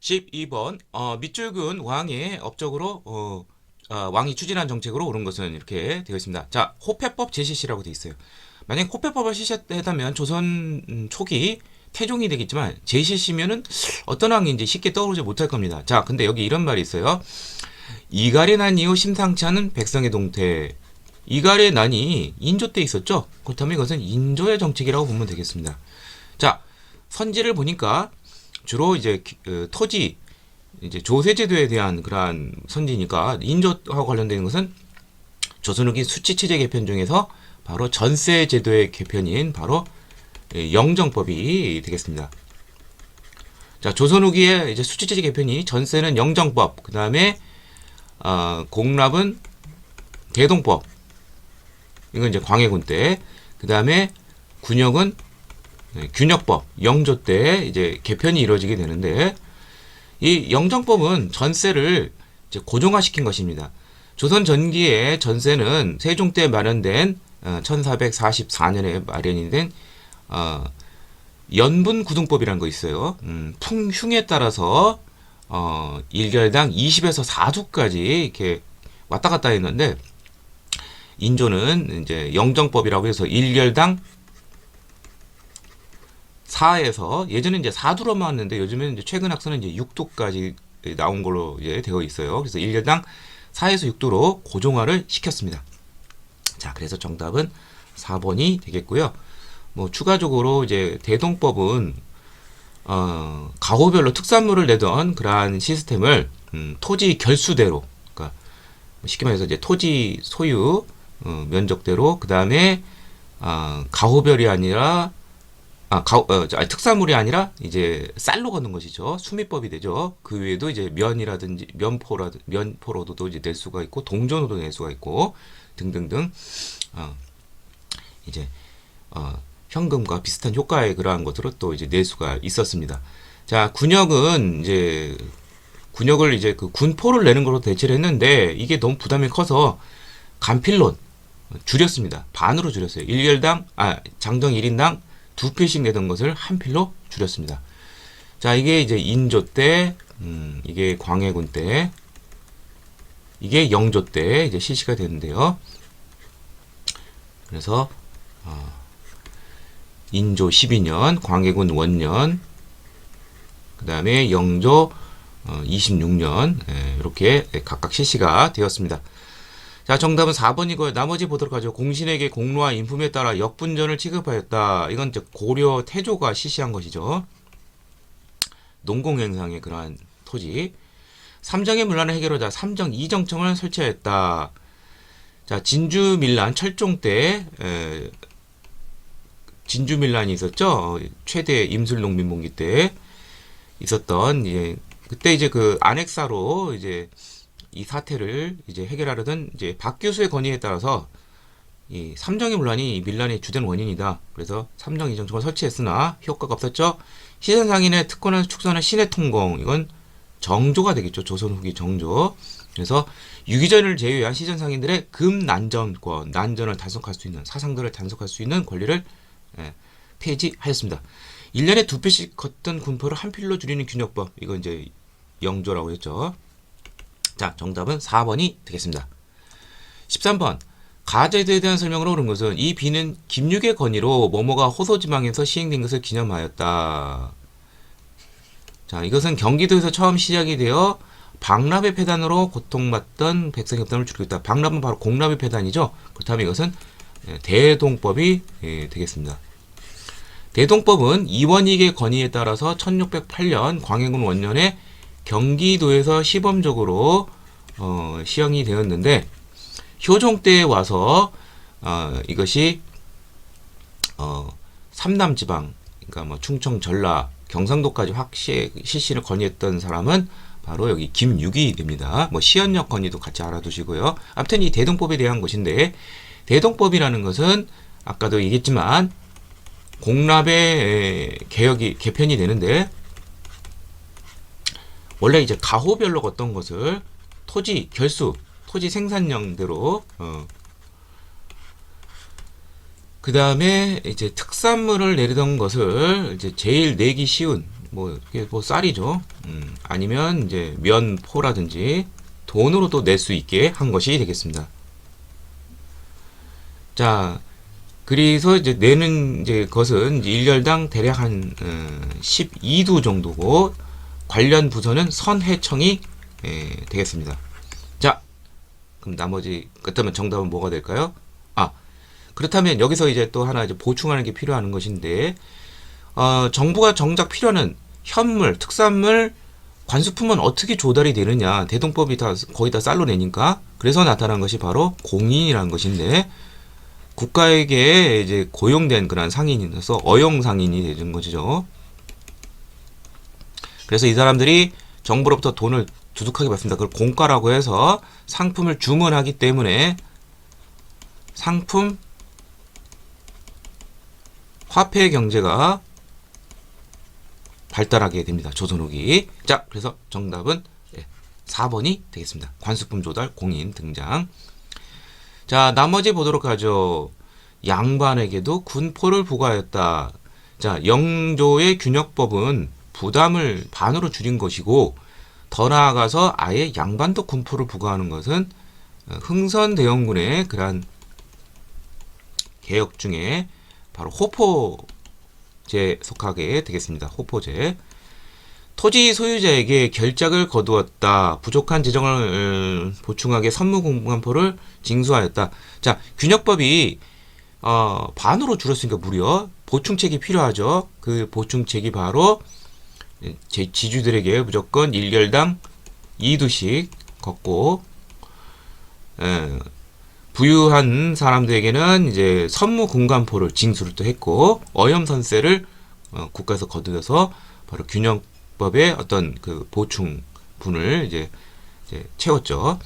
12번 밑줄근 왕의 업적으로 왕이 추진한 정책으로 옳은 것은 이렇게 되어 있습니다. 자, 호패법 제시시라고 되어 있어요. 만약 호패법을 실시했다면 조선 초기 태종이 되겠지만 제시시면은 어떤 왕인지 쉽게 떠오르지 못할 겁니다. 자, 근데 여기 이런 말이 있어요. 이갈의 난 이후 심상치 않은 백성의 동태. 이갈의 난이 인조 때 있었죠. 그렇다면 이것은 인조의 정책이라고 보면 되겠습니다. 자, 선지를 보니까 주로 이제 토지 이제 조세제도에 대한 그러한 선지니까 인조와 관련된 것은 조선 후기 수치체제 개편 중에서 바로 전세제도의 개편인 바로 영정법이 되겠습니다. 자, 조선 후기에 이제 수치체제 개편이 전세는 영정법, 그 다음에 공납은 대동법, 이건 이제 광해군 때, 그 다음에 군역은 균역법, 영조 때 이제 개편이 이루어지게 되는데, 이 영정법은 전세를 이제 고정화시킨 것입니다. 조선 전기의 전세는 세종 때 마련된 1444년에 마련이 된 연분구등법이라는 거 있어요. 풍흉에 따라서 일결당 20에서 4두까지 이렇게 왔다 갔다 했는데 인조는 이제 영정법이라고 해서 일결당 4에서 예전에 이제 4두로만 왔는데 요즘에는 이제 최근 학서는 이제 6두까지 나온 걸로 이제 되어 있어요. 그래서 일결당 4에서 6두로 고정화를 시켰습니다. 자, 그래서 정답은 4번이 되겠고요. 뭐 추가적으로 이제 대동법은 가호별로 특산물을 내던 그러한 시스템을 토지 결수대로, 그러니까 쉽게 말해서 이제 토지 소유 면적대로, 그 다음에 가호별이 아니라 특산물이 아니라 이제 쌀로 걷는 것이죠. 수미법이 되죠. 그 외에도 이제 면이라든지 면포로도 이제 낼 수가 있고 동전으로도 낼 수가 있고 등등등 이제 현금과 비슷한 효과의 그러한 것으로 또 이제 낼 수가 있었습니다. 자, 군역은 이제 군역을 이제 그 군포를 내는 걸로 대체를 했는데 이게 너무 부담이 커서 간필론 줄였습니다. 반으로 줄였어요. 장정 1인당 2필씩 내던 것을 한 필로 줄였습니다. 자, 이게 이제 인조 때, 이게 광해군 때, 이게 영조 때 이제 실시가 되는데요. 그래서 인조 12년, 광해군 원년, 그 다음에 영조 26년 이렇게 각각 실시가 되었습니다. 자, 정답은 4번이고요. 나머지 보도록 하죠. 공신에게 공로와 인품에 따라 역분전을 취급하였다. 이건 이제 고려 태조가 실시한 것이죠. 농공행상의 그러한 토지. 삼정의 문란을 해결하자 삼정 이정청을 설치하였다. 자, 진주밀란 철종 때 진주밀란이 있었죠. 최대 임술농민봉기 때 있었던 그때 이제 그 안핵사로 이제 이 사태를 이제 해결하려던 이제 박 교수의 건의에 따라서 이 삼정의 문란이 밀란의 주된 원인이다. 그래서 삼정 이정청을 설치했으나 효과가 없었죠. 시선상인의 특권을 축소하는 신의 통공, 이건 정조가 되겠죠. 조선 후기 정조. 그래서 유기전을 제외한 시선상인들의 금난전권, 난전을 단속할 수 있는, 사상들을 단속할 수 있는 권리를 폐지하였습니다. 1년에 2필씩 걷던 군포를 한 필로 줄이는 균역법, 이건 이제 영조라고 했죠. 자, 정답은 4번이 되겠습니다. 13번. 가제도에 대한 설명으로 옳은 것은 이 비는 김육의 건의로 뭐뭐가 호소지방에서 시행된 것을 기념하였다. 자, 이것은 경기도에서 처음 시작이 되어 박람회 폐단으로 고통받던 백성의 부담을 줄이고 있다. 박람은 바로 공람회 폐단이죠. 그렇다면 이것은 대동법이 되겠습니다. 대동법은 이원익의 건의에 따라서 1608년 광해군 원년에 경기도에서 시범적으로 시행이 되었는데 효종 때에 와서 이것이 삼남지방, 그러니까 뭐 충청, 전라, 경상도까지 실시를 건의했던 사람은 바로 여기 김육이 됩니다. 뭐 시연역 건의도 같이 알아두시고요. 아무튼 이 대동법에 대한 것인데 대동법이라는 것은 아까도 얘기했지만 공납의 개편이 되는데 원래 이제 가호별로 걷던 것을 토지 결수, 토지 생산량대로 그 다음에 이제 특산물을 내리던 것을 이제 제일 내기 쉬운 뭐 이게 뭐 쌀이죠. 아니면 이제 면포라든지 돈으로도 낼 수 있게 한 것이 되겠습니다. 자, 그래서 이제 내는 이제 것은 이제 일렬당 대략 한 12두 정도고 관련 부서는 선해청이 되겠습니다. 자, 그럼 나머지 그렇다면 정답은 뭐가 될까요? 아, 그렇다면 여기서 이제 또 하나 이제 보충하는 게 필요한 것인데 정부가 정작 필요한 현물, 특산물, 관수품은 어떻게 조달이 되느냐? 대동법이 다 거의 다 쌀로 내니까 그래서 나타난 것이 바로 공인이라는 것인데 국가에게 이제 고용된 그런 상인이라서 어용 상인이 되는 것이죠. 그래서 이 사람들이 정부로부터 돈을 두둑하게 받습니다. 그걸 공가라고 해서 상품을 주문하기 때문에 상품 화폐 경제가 발달하게 됩니다. 조선 후기. 자, 그래서 정답은 4번이 되겠습니다. 관수품 조달 공인 등장. 자, 나머지 보도록 하죠. 양반에게도 군포를 부과하였다. 자, 영조의 균역법은 부담을 반으로 줄인 것이고 더 나아가서 아예 양반도 군포를 부과하는 것은 흥선대원군의 그러한 개혁 중에 바로 호포제에 속하게 되겠습니다. 호포제. 토지 소유자에게 결작을 거두었다. 부족한 재정을 보충하게 선무공간포를 징수하였다. 자, 균역법이 반으로 줄었으니까 무려 보충책이 필요하죠. 그 보충책이 바로 지주들에게 무조건 일결당 2두씩 걷고 부유한 사람들에게는 이제 선무공간포를 징수를 또 했고 어염선세를 국가에서 거두어서 바로 균역법의 어떤 그 보충분을 이제 채웠죠.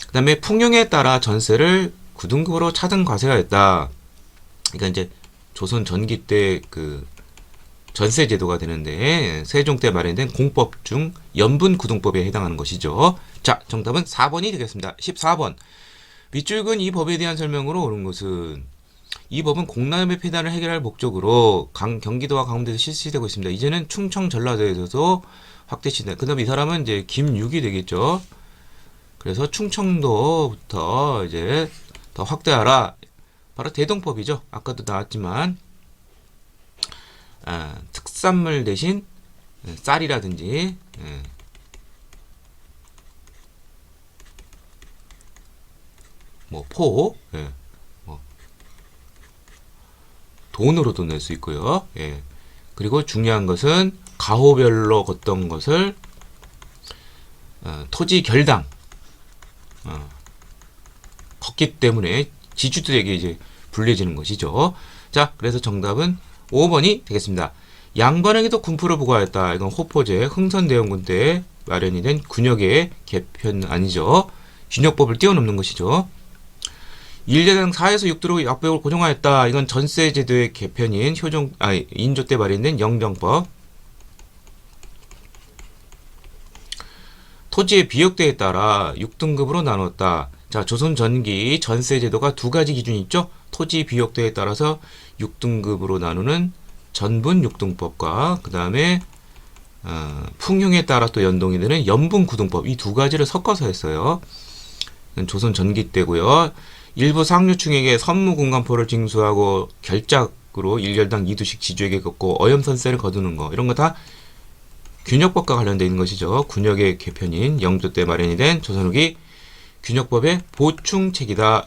그다음에 풍경에 따라 전세를 9등급으로 차등 과세하였다. 그러니까 이제 조선 전기 때 그 전세 제도가 되는데 세종 때 마련된 공법 중 연분 구등법에 해당하는 것이죠. 자, 정답은 4번이 되겠습니다. 14번. 밑줄 근 이 법에 대한 설명으로 옳은 것은 이 법은 공남의 폐단을 해결할 목적으로 경기도와 강원도에서 실시되고 있습니다. 이제는 충청 전라도에서도 확대시다. 그 다음에 이 사람은 이제 김육이 되겠죠. 그래서 충청도부터 이제 더 확대하라. 바로 대동법이죠. 아까도 나왔지만 특산물 대신 쌀이라든지 뭐 포, 뭐 돈으로도 낼 수 있고요. 그리고 중요한 것은 가호별로 걷던 것을 토지 결당 걷기 때문에 지주들에게 이제 불려지는 것이죠. 자, 그래서 정답은 5번이 되겠습니다. 양반에게도 군포를 부과했다. 이건 호포제 흥선대원군 때 마련이 된 군역의 개편 아니죠. 균역법을 뛰어넘는 것이죠. 일례당 4에서 6도로 약배역을 고정하였다. 이건 전세제도의 개편인 인조 때 마련된 영정법. 토지의 비역대에 따라 6등급으로 나눴다. 자, 조선 전기 전세제도가 두 가지 기준이 있죠. 토지 비역대에 따라서 6등급으로 나누는 전분 6등법과 그 다음에 풍흉에 따라 또 연동이 되는 연분 9등법 이 두 가지를 섞어서 했어요. 조선 전기 때고요. 일부 상류층에게 선무공간포를 징수하고 결작으로 일렬당 2두씩 지주에게 걷고 어염선세를 거두는 거 이런 거 다 균역법과 관련되어 있는 것이죠. 군역의 개편인 영조 때 마련이 된 조선 후기 균역법의 보충책이다.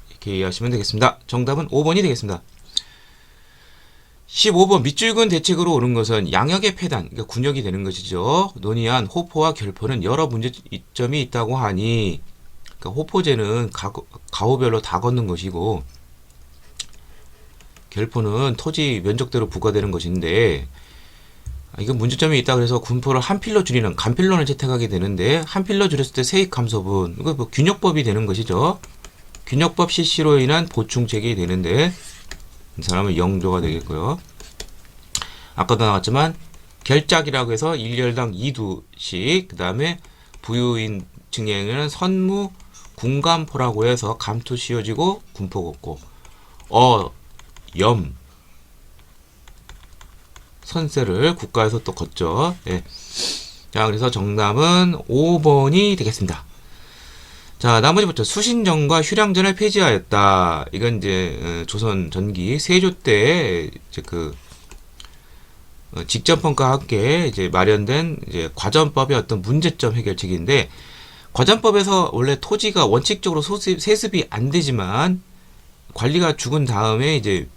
이렇게 이해하시면 되겠습니다. 정답은 5번이 되겠습니다. 15번 밑줄근 대책으로 옳은 것은 양역의 폐단, 그러니까 군역이 되는 것이죠. 논의한 호포와 결포는 여러 문제점이 있다고 하니 그러니까 호포제는 가호별로 다 걷는 것이고 결포는 토지 면적대로 부과되는 것인데 이건 문제점이 있다 그래서 군포를 한 필로 줄이는 간필론을 채택하게 되는데 한 필로 줄였을 때 세입 감소분 이거 뭐 균역법이 되는 것이죠. 균역법 실시로 인한 보충책이 되는데 이 사람은 영조가 되겠고요. 아까도 나왔지만 결작이라고 해서 일렬당 2두씩 그 다음에 부유인 층에는 선무 군감포라고 해서 감투 씌워지고 군포 걷고 염 선세를 국가에서 또 걷죠. 예. 자, 그래서 정답은 5번이 되겠습니다. 자, 나머지부터 수신정과 휴량전을 폐지하였다. 이건 이제 조선 전기 세조 때 이제 그 직전평가와 함께 이제 마련된 이제 과전법의 어떤 문제점 해결책인데, 과전법에서 원래 토지가 원칙적으로 세습이 안 되지만 관리가 죽은 다음에 이제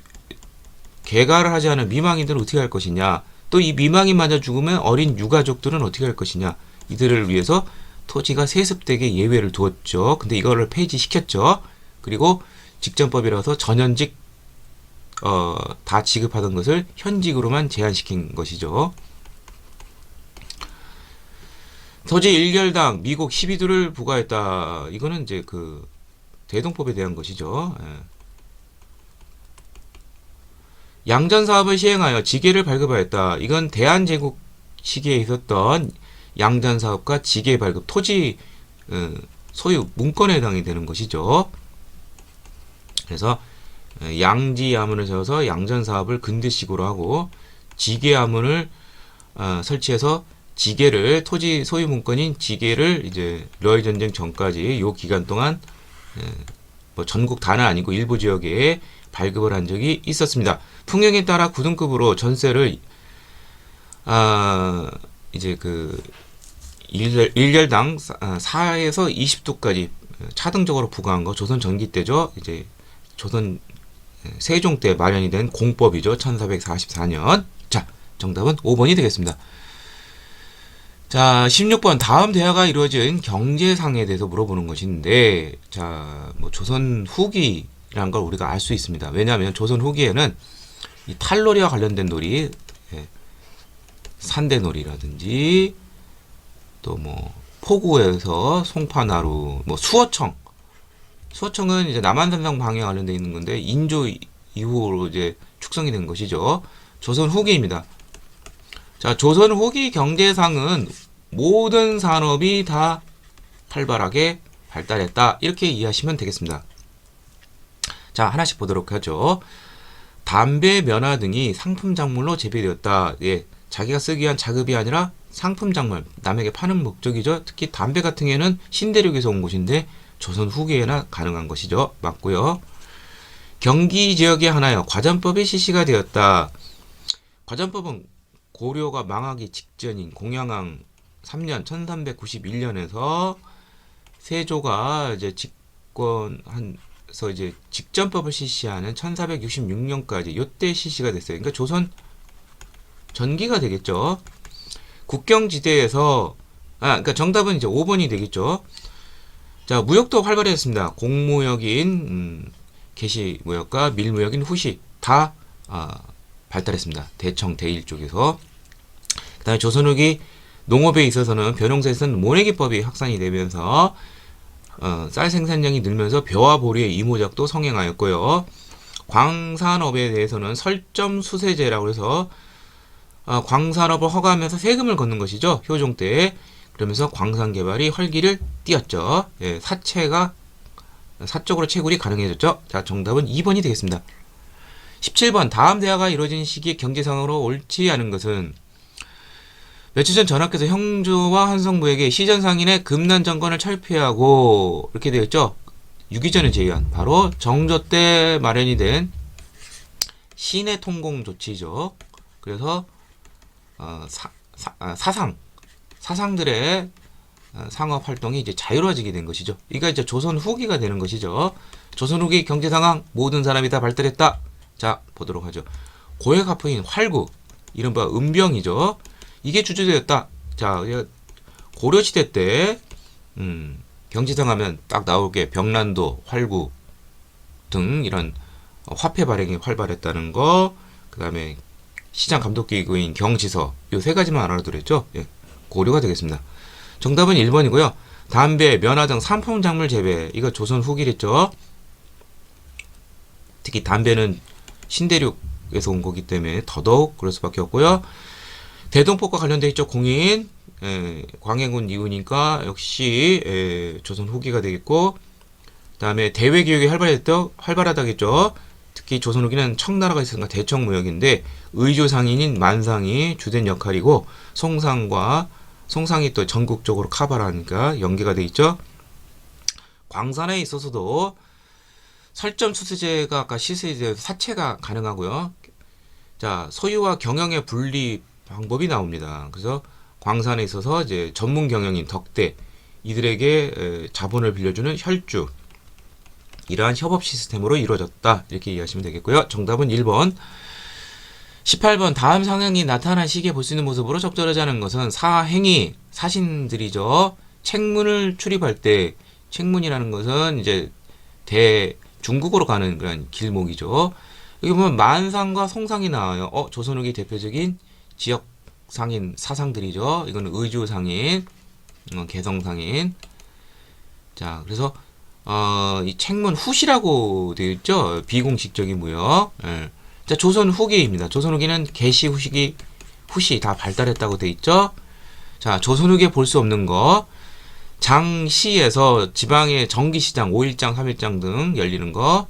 개가를 하지 않은 미망인들은 어떻게 할 것이냐, 또 이 미망인마저 죽으면 어린 유가족들은 어떻게 할 것이냐, 이들을 위해서 토지가 세습되게 예외를 두었죠. 근데 이거를 폐지시켰죠. 그리고 직전법이라서 전현직 다 지급하던 것을 현직으로만 제한시킨 것이죠. 토지 1결당 미국 12두를 부과했다. 이거는 이제 그 대동법에 대한 것이죠. 예. 양전 사업을 시행하여 지게를 발급하였다. 이건 대한제국 시기에 있었던 양전 사업과 지게 발급, 토지 소유 문건에 해당이 되는 것이죠. 그래서 양지야문을 세워서 양전 사업을 근대식으로 하고, 지게야문을 설치해서 지게를, 토지 소유 문건인 지게를 이제 러일 전쟁 전까지 요 기간 동안 뭐 전국 다는 아니고 일부 지역에 발급을 한 적이 있었습니다. 풍경에 따라 구등급으로 전세를 이제 그 1결당 4에서 20도까지 차등적으로 부과한 거 조선 전기 때죠. 이제 조선 세종 때 마련이 된 공법이죠. 1444년. 자, 정답은 5번이 되겠습니다. 자, 16번. 다음 대화가 이루어진 경제상에 대해서 물어보는 것인데, 자, 뭐 조선 후기라는 걸 우리가 알 수 있습니다. 왜냐하면 조선 후기에는 이 탈놀이와 관련된 놀이, 산대놀이라든지 또 뭐 포구에서 송파나루, 뭐 수어청은 이제 남한산성 방해와 관련돼 있는 건데 인조 이후로 이제 축성이 된 것이죠. 조선 후기입니다. 자, 조선 후기 경제상은 모든 산업이 다 활발하게 발달했다. 이렇게 이해하시면 되겠습니다. 자, 하나씩 보도록 하죠. 담배, 면화 등이 상품 작물로 재배되었다. 예, 자기가 쓰기 위한 자급이 아니라 상품 작물, 남에게 파는 목적이죠. 특히 담배 같은 경우에는 신대륙에서 온 곳인데 조선 후기에나 가능한 것이죠. 맞고요. 경기 지역에 하나여 과전법이 실시가 되었다. 과전법은 고려가 망하기 직전인 공양왕 3년 1391년에서 세조가 이제 집권해서 이제 직전법을 실시하는 1466년까지 요때 실시가 됐어요. 그러니까 조선 전기가 되겠죠. 국경지대에서 그러니까 정답은 이제 5번이 되겠죠. 자, 무역도 활발해졌습니다. 공무역인 개시무역과 밀무역인 후시 다 발달했습니다. 대청 대일 쪽에서. 그 다음에 조선 후기 농업에 있어서는 벼농사에서는 모내기법이 확산이 되면서 쌀 생산량이 늘면서 벼와 보리의 이모작도 성행하였고요. 광산업에 대해서는 설점 수세제라고 해서 광산업을 허가하면서 세금을 걷는 것이죠. 효종 때. 그러면서 광산 개발이 활기를 띠었죠. 예, 사적으로 채굴이 가능해졌죠. 자, 정답은 2번이 되겠습니다. 17번. 다음 대화가 이루어진 시기에 경제상으로 옳지 않은 것은, 며칠 전 전하께서 형조와 한성부에게 시전상인의 금난 정권을 철폐하고, 이렇게 되었죠. 유기전을 제외한 바로 정조 때 마련이 된 신의 통공 조치죠. 그래서 사상들의 상업 활동이 이제 자유로워지게 된 것이죠. 이게 이제 조선 후기가 되는 것이죠. 조선 후기 경제 상황, 모든 사람이 다 발달했다. 자, 보도록 하죠. 고액화폐인 활구, 이른바 은병이죠. 이게 주주되었다. 자, 고려시대 때 경제상 하면 딱 나오게 병란도, 활구 등 이런 화폐 발행이 활발했다는 거, 그 다음에 시장 감독기구인 경지서, 요 세 가지만 알아두랬죠. 예, 고려가 되겠습니다. 정답은 1번이고요. 담배, 면화 등 상품 작물 재배, 이거 조선 후기랬죠. 특히 담배는 신대륙에서 온 거기 때문에 더더욱 그럴 수밖에 없고요. 대동법과 관련돼 있죠. 공인, 광해군 이후니까 역시 조선 후기가 되겠고, 그 다음에 대외교육이 활발하다겠죠. 특히 조선 후기는 청나라가 있으니까 대청무역인데 의조상인인 만상이 주된 역할이고 송상이 또 전국적으로 커버를 하니까 연계가 돼 있죠. 광산에 있어서도 설점 수수제가 아까 시세제 사채가 가능하고요. 자, 소유와 경영의 분리 방법이 나옵니다. 그래서 광산에 있어서 이제 전문 경영인 덕대 이들에게 자본을 빌려주는 혈주 이러한 협업 시스템으로 이루어졌다. 이렇게 이해하시면 되겠고요. 정답은 1번. 18번 다음 상황이 나타난 시기에 볼 수 있는 모습으로 적절하지 않은 것은 사행위 사신들이죠. 책문을 출입할 때 책문이라는 것은 이제 중국으로 가는 그런 길목이죠. 여기 보면 만상과 송상이 나와요. 조선 후기 대표적인 지역 상인 사상들이죠. 이거는 의주상인, 개성상인. 자, 그래서 이 책문 후시라고 되어 있죠. 비공식적인 무역. 예. 자, 조선 후기입니다. 조선 후기는 개시 후시 다 발달했다고 되어 있죠. 자, 조선 후기에 볼 수 없는 거. 장시에서 지방의 정기시장 5일장, 3일장 등 열리는 거.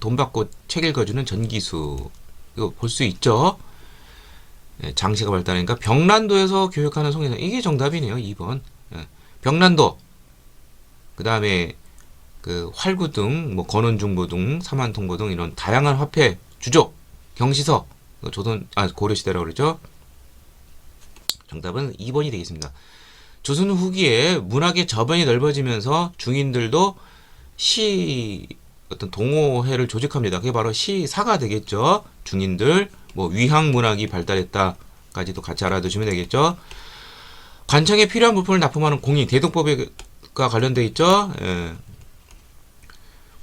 돈 받고 책 읽어주는 전기수. 이거 볼 수 있죠. 예, 장시가 발달하니까 병란도에서 교육하는 송해상. 이게 정답이네요. 2번. 예. 병란도. 그 다음에 활구등, 건원중보 등, 사만통보 등 이런 다양한 화폐, 주족, 경시서, 고려시대라고 그러죠. 정답은 2번이 되겠습니다. 조선 후기에 문학의 저변이 넓어지면서 중인들도 어떤 동호회를 조직합니다. 그게 바로 시사가 되겠죠. 중인들, 위학 문학이 발달했다까지도 같이 알아두시면 되겠죠. 관청에 필요한 물품을 납품하는 공인, 대동법과 관련돼 있죠. 예.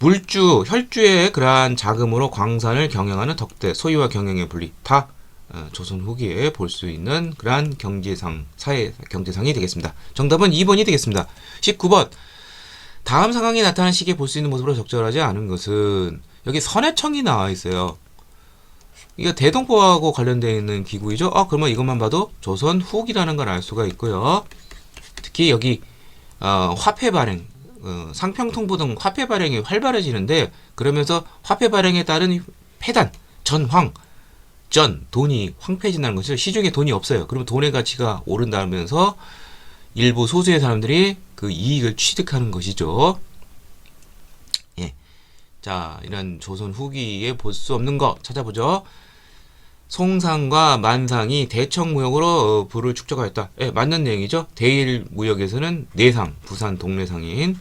혈주의 그러한 자금으로 광산을 경영하는 덕대, 소유와 경영의 분리, 다 조선 후기에 볼 수 있는 그러한 사회 경제상이 되겠습니다. 정답은 2번이 되겠습니다. 19번. 다음 상황이 나타난 시기에 볼 수 있는 모습으로 적절하지 않은 것은 여기 선해청이 나와 있어요. 이거 대동법하고 관련되어 있는 기구이죠. 그러면 이것만 봐도 조선 후기라는 걸 알 수가 있고요. 특히 여기 화폐 발행, 상평통보 등 화폐 발행이 활발해지는데 그러면서 화폐 발행에 따른 폐단, 돈이 황폐해진다는 것이죠. 시중에 돈이 없어요. 그러면 돈의 가치가 오른다면서 일부 소수의 사람들이 그 이익을 취득하는 것이죠. 예. 자, 이런 조선 후기에 볼 수 없는 거 찾아보죠. 송상과 만상이 대청무역으로 부를 축적하였다. 예, 맞는 내용이죠. 대일무역에서는 내상, 부산 동래상인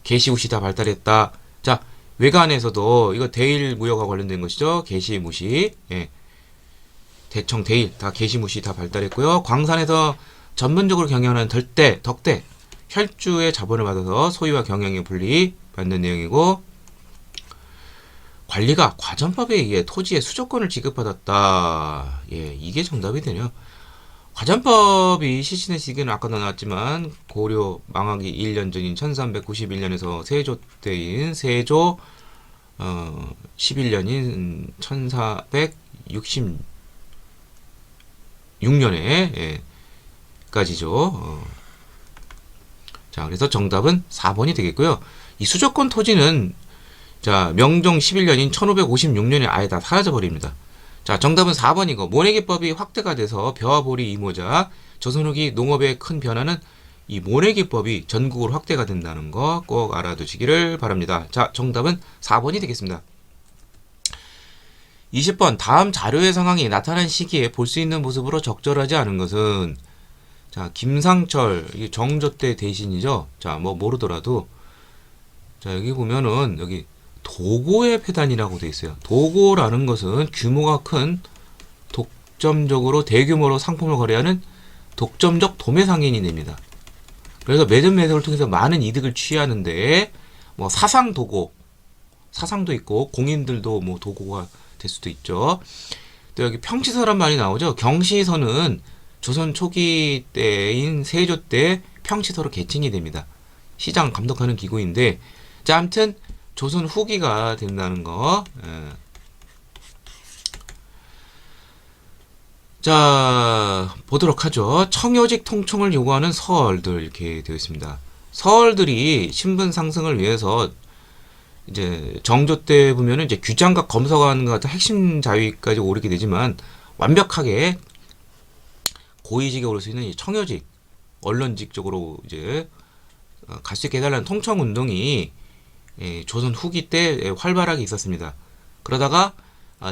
개시무시 다 발달했다. 자, 외관에서도 이거 대일무역과 관련된 것이죠. 개시무시, 예. 대청, 대일 다 개시무시 다 발달했고요. 광산에서 전문적으로 경영하는 덕대, 혈주의 자본을 받아서 소유와 경영의 분리 받는 내용이고, 관리가 과전법에 의해 토지의 수조권을 지급받았다. 예, 이게 정답이 되네요. 과전법이 실시된 시기는 아까도 나왔지만 고려 망하기 1년 전인 1391년에서 세조 때인 세조 11년인 1466년에 까지죠. 자, 그래서 정답은 4번이 되겠고요. 이 수조권 토지는 자, 명종 11년인 1556년에 아예 다 사라져버립니다. 자, 정답은 4번이고 모내기법이 확대가 돼서 벼와 보리 이모작 조선 후기 농업의 큰 변화는 이 모내기법이 전국으로 확대가 된다는 거 꼭 알아두시기를 바랍니다. 자, 정답은 4번이 되겠습니다. 20번 다음 자료의 상황이 나타난 시기에 볼 수 있는 모습으로 적절하지 않은 것은 자, 김상철 이게 정조 때 대신이죠. 자, 모르더라도 자, 여기 보면은 여기 도고의 폐단이라고 되어 있어요. 도고라는 것은 규모가 큰 독점적으로 대규모로 상품을 거래하는 독점적 도매상인이 됩니다. 그래서 매점 매석을 통해서 많은 이득을 취하는데 사상도 있고 공인들도 도고가 될 수도 있죠. 또 여기 평치서란 말이 나오죠. 경시서는 조선 초기 때인 세조 때 평치서로 개칭이 됩니다. 시장 감독하는 기구인데 자, 아무튼 조선 후기가 된다는 거. 자, 보도록 하죠. 청요직 통청을 요구하는 서얼들 이렇게 되어 있습니다. 서얼들이 신분 상승을 위해서 이제 정조 때 보면은 이제 규장과 검사관 같은 핵심 자위까지 오르게 되지만 완벽하게 고위직에 오를 수 있는 이 청여직, 언론직 쪽으로 이제 갈 수 있게 해달라는 통청 운동이 조선 후기 때 활발하게 있었습니다. 그러다가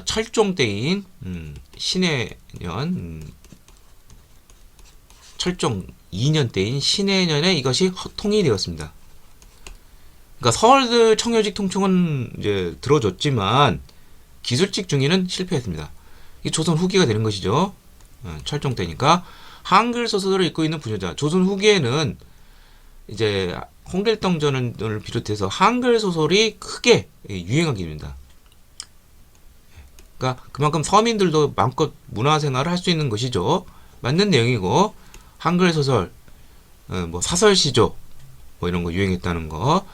철종 때인 신해년 철종 2년 때인 신해년에 이것이 통일이 되었습니다. 그러니까 서울 청여직 통청은 이제 들어줬지만 기술직 중위는 실패했습니다. 이 조선 후기가 되는 것이죠. 철종 때니까 한글 소설을 읽고 있는 부녀자. 조선 후기에는 이제 홍길동전을 비롯해서 한글 소설이 크게 유행하게 됩니다. 그러니까 그만큼 서민들도 마음껏 문화생활을 할 수 있는 것이죠. 맞는 내용이고 한글 소설, 뭐 사설시조 뭐 이런 거 유행했다는 거.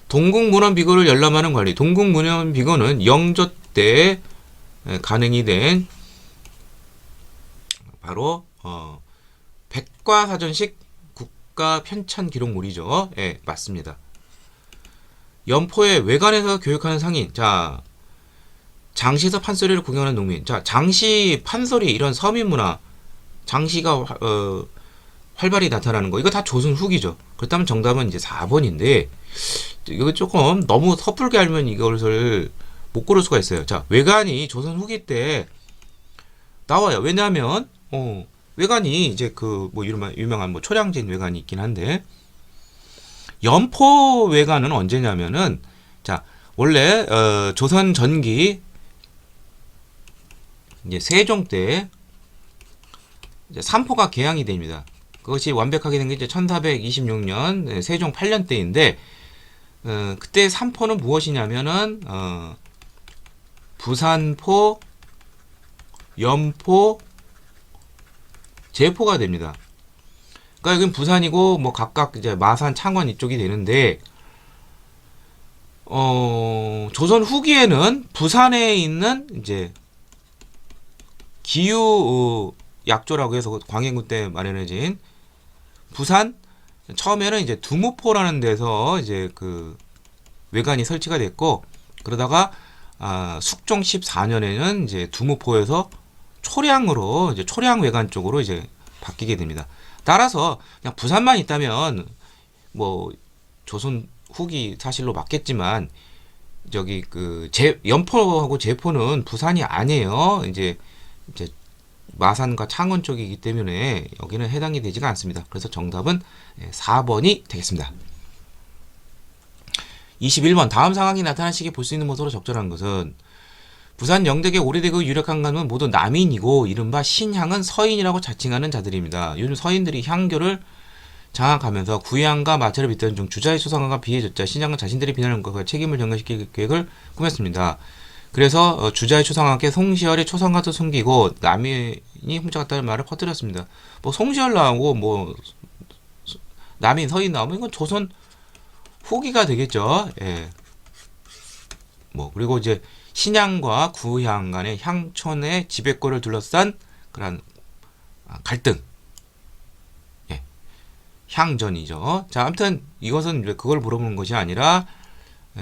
동국문헌비고를 열람하는 관리. 동국문헌비고는 영조 때 간행이 된 바로 백과사전식 국가 편찬 기록물이죠. 예, 맞습니다. 연포의 외관에서 교육하는 상인. 자, 장시에서 판소리를 구경하는 농민. 자, 장시 판소리 이런 서민 문화, 장시가 활발히 나타나는 거. 이거 다 조선 후기죠. 그렇다면 정답은 이제 4번인데 이거 조금 너무 섣불게 알면 이것을 못 고를 수가 있어요. 자, 외관이 조선 후기 때 나와요. 왜냐하면 외관이 이제 그 뭐 유명한 뭐 초량진 외관이 있긴 한데 연포 외관은 언제냐면은 자, 원래 조선 전기 이제 세종 때 이제 삼포가 개항이 됩니다. 그것이 완벽하게 된 게 이제 1426년 세종 8년 때인데 그때 삼포는 무엇이냐면은 부산포, 연포, 제포가 됩니다. 그러니까 여긴 부산이고 뭐 각각 이제 마산, 창원 이쪽이 되는데 조선 후기에는 부산에 있는 이제 기유 약조라고 해서 광해군 때 마련해진 부산 처음에는 이제 두무포라는 데서 이제 그 외관이 설치가 됐고 그러다가 숙종 14년에는 이제 두무포에서 초량으로 이제 초량 외관 쪽으로 이제 바뀌게 됩니다. 따라서 그냥 부산만 있다면 뭐 조선 후기 사실로 맞겠지만 저기 그 연포하고 제포는 부산이 아니에요. 이제 마산과 창원 쪽이기 때문에 여기는 해당이 되지가 않습니다. 그래서 정답은 4번이 되겠습니다. 21번 다음 상황이 나타난 시기에 볼 수 있는 모습으로 적절한 것은 부산 영덕의 오래되고 유력한 가문은 모두 남인이고 이른바 신향은 서인이라고 자칭하는 자들입니다. 요즘 서인들이 향교를 장악하면서 구향과 마찰을 빚던 중 주자의 초상화가 비해졌자 신향은 자신들이 비난한 것과 책임을 전가시킬 계획을 꾸몄습니다. 그래서 주자의 초상화께 송시열의 초상화도 숨기고 남인이 훔쳐갔다는 말을 퍼뜨렸습니다. 뭐 송시열 나오고 뭐 남인 서인 나오면 이건 조선 후기가 되겠죠. 예. 뭐 그리고 이제 신향과 구향 간의 향촌의 지배권을 둘러싼 그런 갈등. 예. 향전이죠. 자, 아무튼 이것은 그걸 물어보는 것이 아니라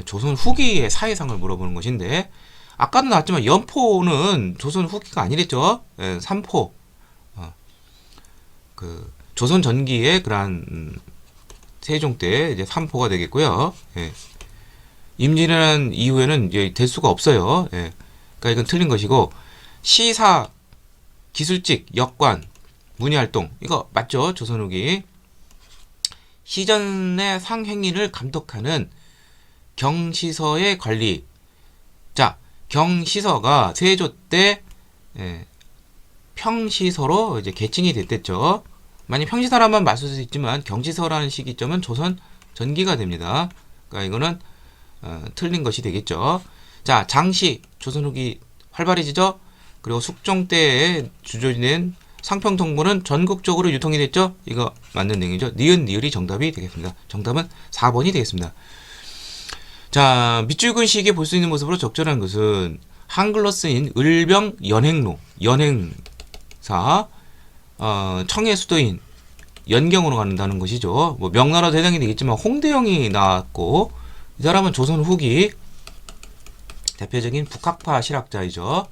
조선 후기의 사회상을 물어보는 것인데 아까도 나왔지만 연포는 조선 후기가 아니랬죠. 예, 삼포. 그 조선 전기의 그러한 세종 때 이제 삼포가 되겠고요. 예. 임진왜란 이후에는 이제 될 수가 없어요. 예. 그러니까 이건 틀린 것이고 시사, 기술직, 역관, 문예활동 이거 맞죠? 조선 후기. 시전의 상행위를 감독하는 경시서의 관리. 자, 경시서가 세조 때 평시서로 이제 개칭이 됐댔죠. 만약 평시서라면 맞을 수 있지만 경시서라는 시기점은 조선 전기가 됩니다. 그러니까 이거는 틀린 것이 되겠죠. 자, 장시 조선 후기 활발해지죠. 그리고 숙종 때에 주조된 상평통보는 전국적으로 유통이 됐죠. 이거 맞는 내용이죠. 니은 니을이 정답이 되겠습니다. 정답은 4번이 되겠습니다. 자, 밑줄근 시기에 볼 수 있는 모습으로 적절한 것은 한글로 쓰인 을병 연행로, 연행사, 청해 수도인 연경으로 간다는 것이죠. 뭐 명나라도 해당이 되겠지만 홍대영이 나왔고 이 사람은 조선 후기 대표적인 북학파 실학자이죠.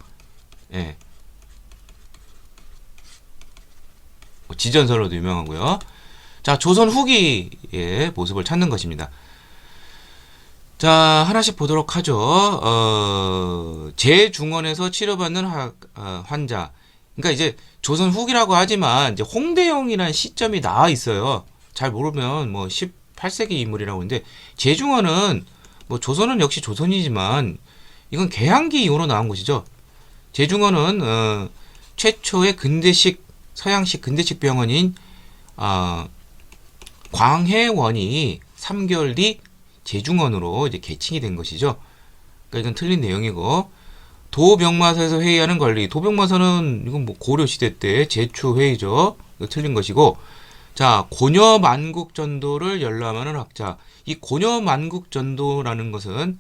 예. 지전설로도 유명하고요. 자, 조선 후기의 모습을 찾는 것입니다. 자, 하나씩 보도록 하죠. 재중원에서 치료받는 환자. 그러니까 이제 조선 후기라고 하지만 이제 홍대영이라는 시점이 나와 있어요. 잘 모르면 뭐 18세기 인물이라고 하는데, 재중원은 뭐 조선은 역시 조선이지만 이건 개항기 이후로 나온 것이죠. 재중원은 최초의 근대식 서양식 근대식 병원인 광해원이 3개월 뒤 재중원으로 이제 개칭이 된 것이죠. 그러니까 이건 틀린 내용이고, 도병마서에서 회의하는 권리. 도병마서는 이건 뭐 고려 시대 때 제추 회의죠. 이거 틀린 것이고, 자, 고려만국전도를 열람하는 학자. 이 고려만국전도라는 것은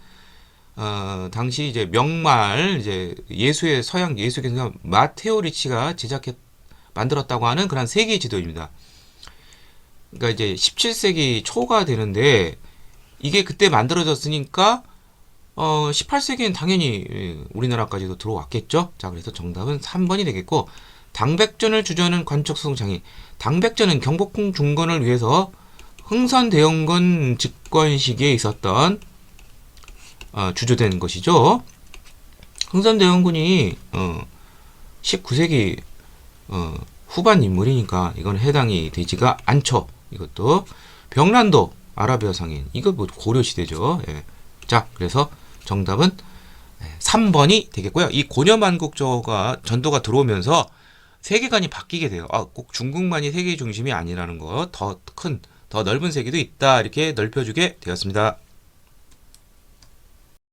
당시 이제 명말 이제 예수의 서양 예수교사 마테오 리치가 만들었다고 하는 그런 세계 지도입니다. 그러니까 이제 17세기 초가 되는데, 이게 그때 만들어졌으니까 18세기엔 당연히 우리나라까지도 들어왔겠죠. 자, 그래서 정답은 3번이 되겠고, 당백전을 주저하는 관척성 장인. 당백전은 경복궁 중건을 위해서 흥선대원군 집권 시기에 있었던 주조된 것이죠. 흥선대원군이 19세기 후반 인물이니까 이건 해당이 되지가 않죠. 이것도 병란도 아라비아 상인, 이거 뭐 고려 시대죠. 예. 자, 그래서 정답은 3번이 되겠고요. 이 고려만국 전도가 들어오면서 세계관이 바뀌게 돼요. 꼭 중국만이 세계 중심이 아니라는 거, 더 넓은 세계도 있다, 이렇게 넓혀주게 되었습니다.